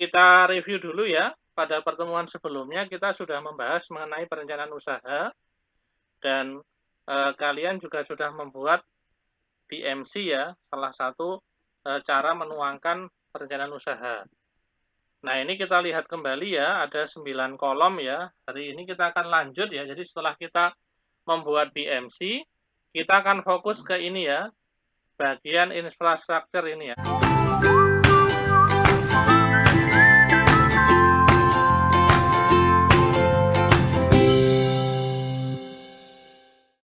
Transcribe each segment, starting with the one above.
kita review dulu ya. Pada pertemuan sebelumnya kita sudah membahas mengenai perencanaan usaha dan kalian juga sudah membuat BMC ya, salah satu cara menuangkan perencanaan usaha. Nah, ini kita lihat kembali ya, ada 9 kolom ya. Hari ini kita akan lanjut ya. Jadi setelah kita membuat BMC, kita akan fokus ke ini ya, bagian infrastruktur ini ya.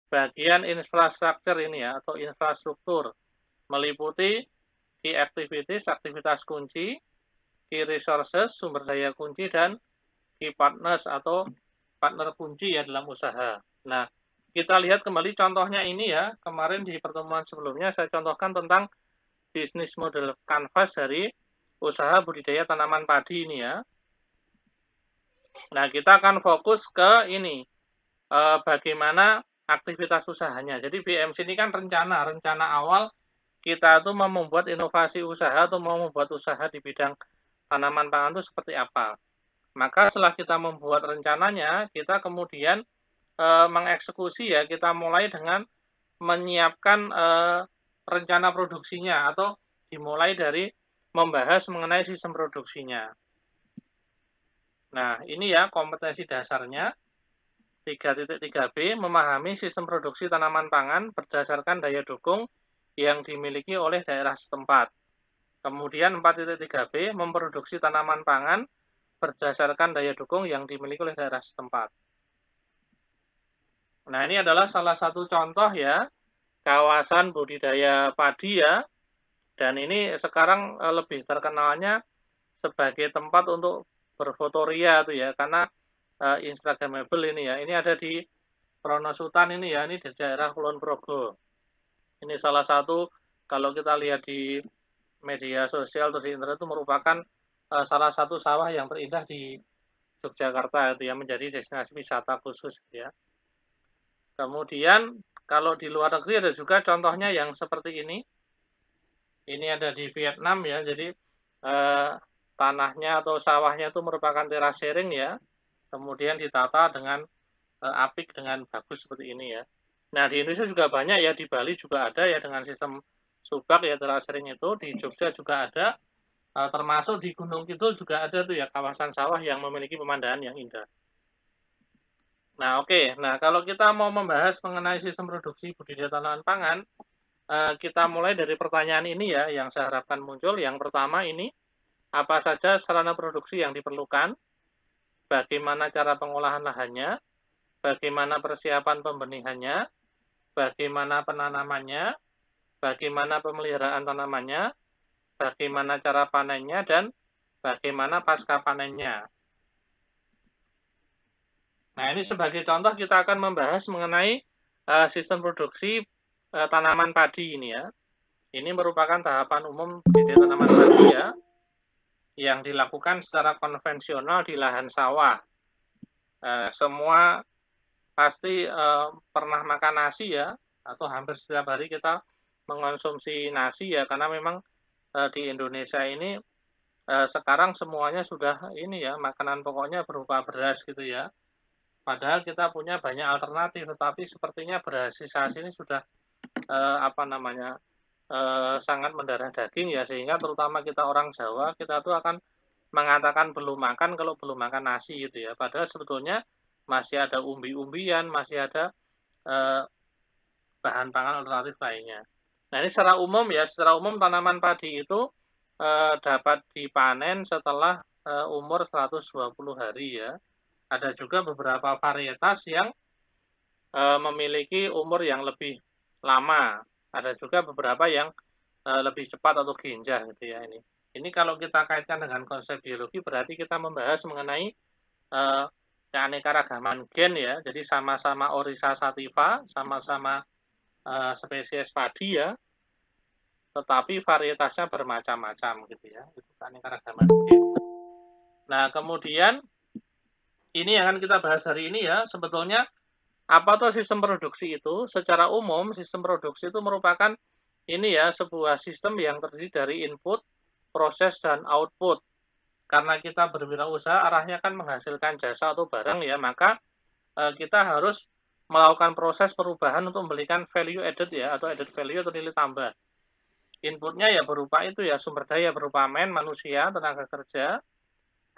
Bagian infrastruktur ini ya, atau infrastruktur, meliputi key activities, aktivitas kunci, key resources, sumber daya kunci, dan key partners atau partner kunci ya dalam usaha. Nah, kita lihat kembali contohnya ini ya. Kemarin di pertemuan sebelumnya saya contohkan tentang bisnis model canvas dari usaha budidaya tanaman padi ini ya. Nah, kita akan fokus ke ini, bagaimana aktivitas usahanya. Jadi BMC ini kan rencana awal kita tuh mau membuat inovasi usaha atau mau membuat usaha di bidang tanaman pangan itu seperti apa. Maka setelah kita membuat rencananya, kita kemudian mengeksekusi ya, kita mulai dengan menyiapkan rencana produksinya atau dimulai dari membahas mengenai sistem produksinya. Nah, ini ya kompetensi dasarnya. 3.3b, memahami sistem produksi tanaman pangan berdasarkan daya dukung yang dimiliki oleh daerah setempat. Kemudian 4.3b, memproduksi tanaman pangan berdasarkan daya dukung yang dimiliki oleh daerah setempat. Nah, ini adalah salah satu contoh ya, kawasan budidaya padi ya, dan ini sekarang lebih terkenalnya sebagai tempat untuk berfotoria tuh ya, karena Instagramable ini ya. Ini ada di Pronosutan ini ya, ini di daerah Kulon Progo. Ini salah satu, kalau kita lihat di media sosial atau di internet itu merupakan salah satu sawah yang terindah di Yogyakarta itu ya, menjadi destinasi wisata khusus ya. Kemudian kalau di luar negeri ada juga contohnya yang seperti ini. Ini ada di Vietnam ya, jadi tanahnya atau sawahnya itu merupakan terasering ya. Kemudian ditata dengan apik dengan bagus seperti ini ya. Nah, di Indonesia juga banyak ya, di Bali juga ada ya dengan sistem subak ya, terasering itu, di Jogja juga ada, termasuk di Gunung Kidul juga ada tuh ya kawasan sawah yang memiliki pemandangan yang indah. Nah, oke. Nah, kalau kita mau membahas mengenai sistem produksi budidaya tanaman pangan, kita mulai dari pertanyaan ini ya, yang saya harapkan muncul. Yang pertama ini, apa saja sarana produksi yang diperlukan? Bagaimana cara pengolahan lahannya, bagaimana persiapan pembenihannya, bagaimana penanamannya, bagaimana pemeliharaan tanamannya, bagaimana cara panennya, dan bagaimana pasca panennya. Nah, ini sebagai contoh kita akan membahas mengenai sistem produksi tanaman padi ini ya. Ini merupakan tahapan umum budidaya tanaman padi ya, yang dilakukan secara konvensional di lahan sawah. Semua pasti pernah makan nasi ya, atau hampir setiap hari kita mengonsumsi nasi ya, karena memang di Indonesia ini sekarang semuanya sudah ini ya, makanan pokoknya berupa beras gitu ya. Padahal kita punya banyak alternatif, tetapi sepertinya beras sisasi ini sudah sangat mendarah daging ya, sehingga terutama kita orang Jawa, kita tuh akan mengatakan belum makan kalau belum makan nasi gitu ya. Padahal sebetulnya masih ada umbi-umbian, masih ada bahan pangan alternatif lainnya. Nah, ini secara umum tanaman padi itu dapat dipanen setelah umur 120 hari ya. Ada juga beberapa varietas yang memiliki umur yang lebih lama. Ada juga beberapa yang lebih cepat atau ginjah gitu ya ini. Ini kalau kita kaitkan dengan konsep biologi berarti kita membahas mengenai keanekaragaman gen ya. Jadi sama-sama Oryza sativa, sama-sama spesies padi ya, tetapi varietasnya bermacam-macam gitu ya. Itu keanekaragaman gen. Nah, kemudian ini yang akan kita bahas hari ini ya, sebetulnya apa tuh sistem produksi itu? Secara umum, sistem produksi itu merupakan ini ya, sebuah sistem yang terdiri dari input, proses, dan output. karena kita berwirausaha arahnya kan menghasilkan jasa atau barang ya, maka kita harus melakukan proses perubahan untuk memberikan value added ya, atau added value atau nilai tambah. Inputnya ya berupa itu ya, sumber daya berupa manusia, tenaga kerja,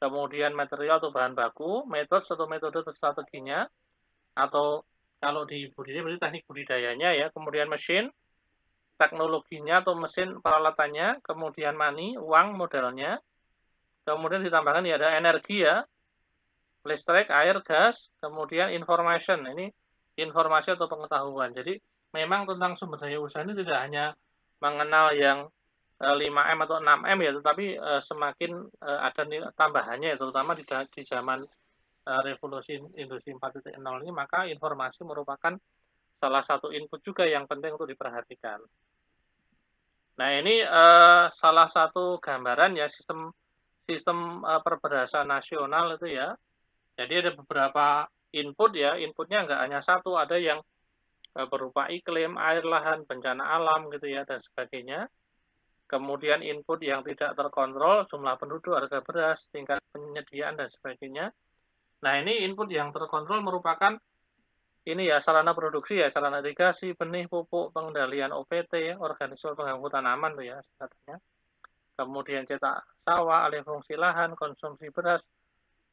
kemudian material atau bahan baku, metode atau strateginya, atau kalau di budidaya berarti teknik budidayanya ya, kemudian mesin, teknologinya atau mesin peralatannya, kemudian uang modalnya, kemudian ditambahkan ya ada energi ya, listrik, air, gas, kemudian information, ini informasi atau pengetahuan. Jadi memang tentang sumber daya usaha ini tidak hanya mengenal yang 5M atau 6M ya, tetapi semakin ada tambahannya, terutama di zaman revolusi industri 4.0 ini, maka informasi merupakan salah satu input juga yang penting untuk diperhatikan. Nah, ini salah satu gambaran ya sistem perberasan nasional itu ya. Jadi ada beberapa input ya, inputnya nggak hanya satu, ada yang berupa iklim, air, lahan, bencana alam gitu ya, dan sebagainya. Kemudian input yang tidak terkontrol, jumlah penduduk, harga beras, tingkat penyediaan, dan sebagainya. Nah, ini input yang terkontrol merupakan ini ya, sarana produksi ya, sarana irigasi, benih, pupuk, pengendalian OPT, organisme pengganggu tanaman tuh ya, katanya. Kemudian cetak sawah, alih fungsi lahan, konsumsi beras,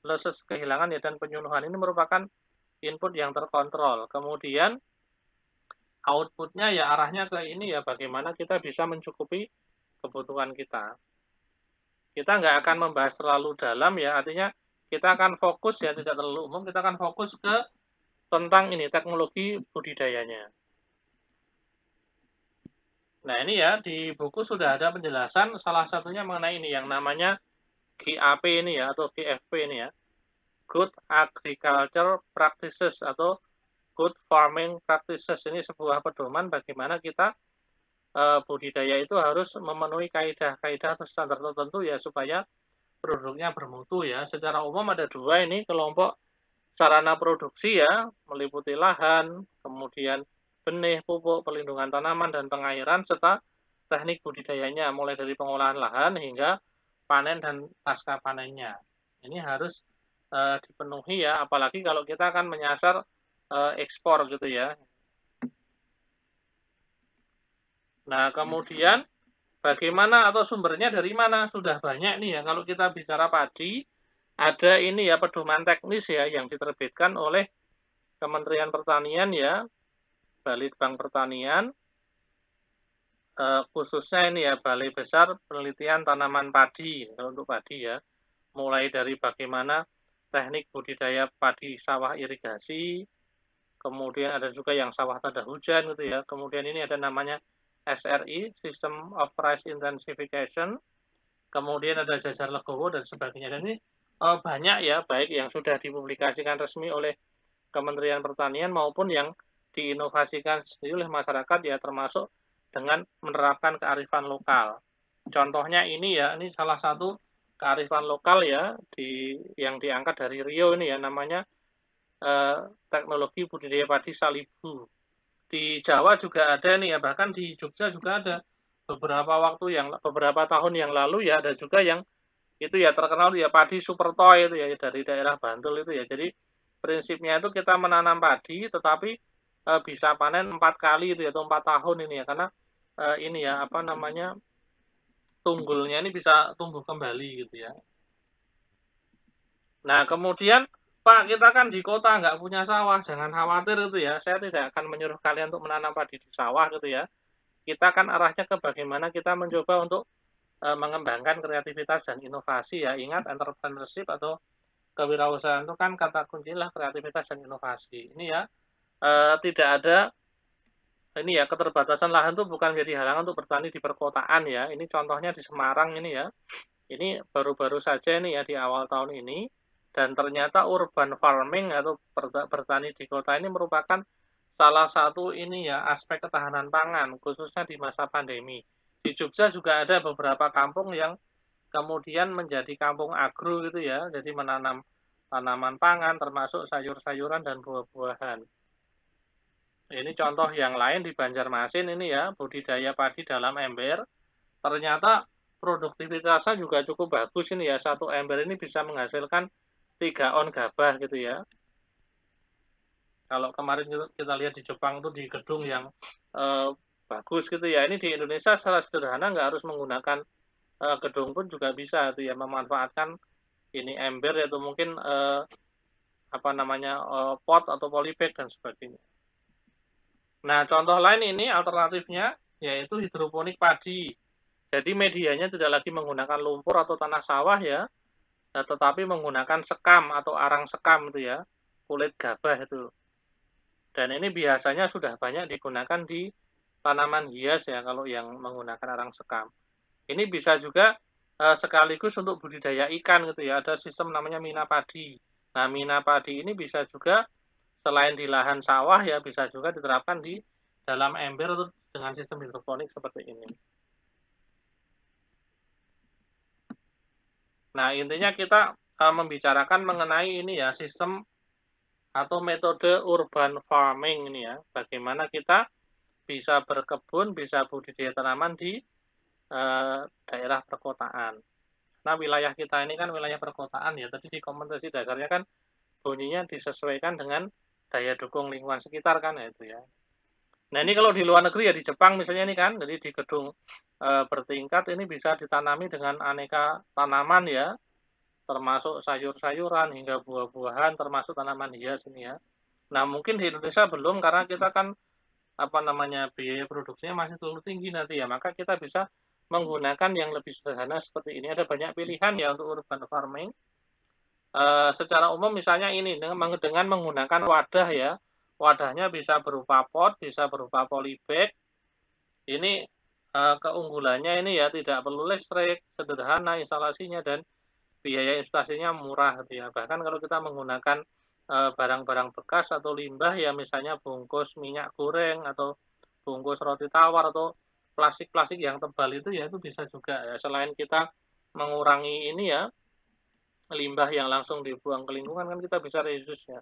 loses kehilangan ya, dan penyuluhan ini merupakan input yang terkontrol. Kemudian outputnya ya arahnya ke ini ya, bagaimana kita bisa mencukupi kebutuhan kita. Kita nggak akan membahas terlalu dalam ya, artinya kita akan fokus ya, tidak terlalu umum, kita akan fokus ke tentang ini teknologi budidayanya. Nah ini ya di buku sudah ada penjelasan, salah satunya mengenai ini yang namanya GAP ini ya, atau GFP ini ya, Good Agriculture Practices atau Good Farming Practices. Ini sebuah pedoman bagaimana kita budidaya itu harus memenuhi kaidah-kaidah atau standar tertentu ya, supaya produknya bermutu ya. Secara umum ada dua ini kelompok sarana produksi ya, meliputi lahan, kemudian benih, pupuk, pelindungan tanaman, dan pengairan, serta teknik budidayanya, mulai dari pengolahan lahan hingga panen dan pasca panennya. Ini harus dipenuhi ya, apalagi kalau kita akan menyasar ekspor gitu ya. Nah, kemudian bagaimana atau sumbernya dari mana? Sudah banyak nih ya, kalau kita bicara padi, ada ini ya pedoman teknis ya yang diterbitkan oleh Kementerian Pertanian ya, Balitbang Pertanian, khususnya ini ya Balai Besar Penelitian Tanaman Padi untuk padi ya, mulai dari bagaimana teknik budidaya padi sawah irigasi, kemudian ada juga yang sawah tanda hujan gitu ya, kemudian ini ada namanya SRI, System of Rice Intensification, kemudian ada Jajar Legowo dan sebagainya. Dan ini banyak ya, baik yang sudah dipublikasikan resmi oleh Kementerian Pertanian maupun yang diinovasikan sendiri oleh masyarakat ya, termasuk dengan menerapkan kearifan lokal. Contohnya ini ya, ini salah satu kearifan lokal ya yang diangkat dari Rio ini ya, namanya teknologi budidaya padi Salibu. Di Jawa juga ada nih ya, bahkan di Jogja juga ada beberapa tahun yang lalu ya, ada juga yang itu ya terkenal ya padi Supertoy itu ya dari daerah Bantul itu ya. Jadi prinsipnya itu kita menanam padi tetapi bisa panen 4 kali itu ya, atau 4 tahun ini ya, karena ini ya apa namanya tunggulnya ini bisa tumbuh kembali gitu ya. Nah kemudian Pak, kita kan di kota nggak punya sawah, jangan khawatir itu ya. Saya tidak akan menyuruh kalian untuk menanam padi di sawah gitu ya. Kita kan arahnya ke bagaimana kita mencoba untuk mengembangkan kreativitas dan inovasi ya. Ingat, entrepreneurship atau kewirausahaan itu kan kata kuncinya kreativitas dan inovasi. Ini ya tidak ada ini ya, keterbatasan lahan itu bukan menjadi halangan untuk bertani di perkotaan ya. Ini contohnya di Semarang ini ya. Ini baru-baru saja ini ya di awal tahun ini. Dan ternyata urban farming atau bertani di kota ini merupakan salah satu ini ya aspek ketahanan pangan khususnya di masa pandemi. Di Jogja juga ada beberapa kampung yang kemudian menjadi kampung agro gitu ya. Jadi menanam tanaman pangan termasuk sayur-sayuran dan buah-buahan. Ini contoh yang lain di Banjarmasin ini ya, budidaya padi dalam ember. Ternyata produktivitasnya juga cukup bagus ini ya. Satu ember ini bisa menghasilkan 3 on gabah gitu ya. Kalau kemarin kita lihat di Jepang tuh di gedung yang bagus gitu ya. Ini di Indonesia secara sederhana nggak harus menggunakan gedung pun juga bisa tuh ya, memanfaatkan ini ember atau mungkin apa namanya pot atau polybag dan sebagainya. Nah, contoh lain ini alternatifnya yaitu hidroponik padi. Jadi medianya tidak lagi menggunakan lumpur atau tanah sawah ya, tetapi menggunakan sekam atau arang sekam itu ya, kulit gabah itu. Dan ini biasanya sudah banyak digunakan di tanaman hias ya kalau yang menggunakan arang sekam. Ini bisa juga sekaligus untuk budidaya ikan gitu ya, ada sistem namanya mina padi. Nah, mina padi ini bisa juga selain di lahan sawah ya, bisa juga diterapkan di dalam ember atau dengan sistem hidroponik seperti ini. Nah, intinya kita membicarakan mengenai ini ya, sistem atau metode urban farming ini ya. Bagaimana kita bisa berkebun, bisa budidaya tanaman di daerah perkotaan. Nah, wilayah kita ini kan wilayah perkotaan ya. Tadi di kompetensi dasarnya kan bunyinya disesuaikan dengan daya dukung lingkungan sekitar kan ya itu ya. Nah, ini kalau di luar negeri ya di Jepang misalnya ini kan, jadi di gedung bertingkat ini bisa ditanami dengan aneka tanaman ya, termasuk sayur-sayuran hingga buah-buahan, termasuk tanaman hias ini ya. Nah, mungkin di Indonesia belum karena kita kan apa namanya biaya produksinya masih terlalu tinggi nanti ya, maka kita bisa menggunakan yang lebih sederhana seperti ini. Ada banyak pilihan ya untuk urban farming. Secara umum misalnya ini dengan menggunakan wadah ya, wadahnya bisa berupa pot, bisa berupa polybag. Ini keunggulannya ini ya tidak perlu listrik, sederhana instalasinya dan biaya instalasinya murah gitu ya. Bahkan kalau kita menggunakan barang-barang bekas atau limbah ya misalnya bungkus minyak goreng atau bungkus roti tawar atau plastik-plastik yang tebal itu ya itu bisa juga ya. Selain kita mengurangi ini ya limbah yang langsung dibuang ke lingkungan kan kita bisa reuse ya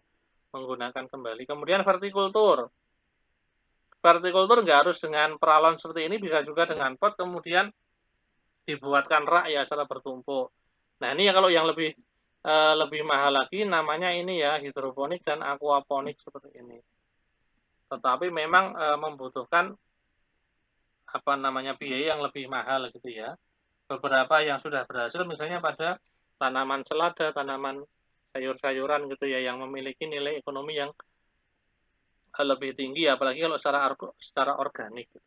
menggunakan kembali. Kemudian vertikultur. Vertikultur nggak harus dengan peralon seperti ini, bisa juga dengan pot, kemudian dibuatkan rak ya secara bertumpuk. Nah ini ya kalau yang lebih mahal lagi namanya ini ya hidroponik dan aquaponik seperti ini. Tetapi memang membutuhkan apa namanya biaya yang lebih mahal gitu ya. Beberapa yang sudah berhasil misalnya pada tanaman selada, tanaman sayur-sayuran gitu ya yang memiliki nilai ekonomi yang lebih tinggi apalagi kalau secara organik. Gitu.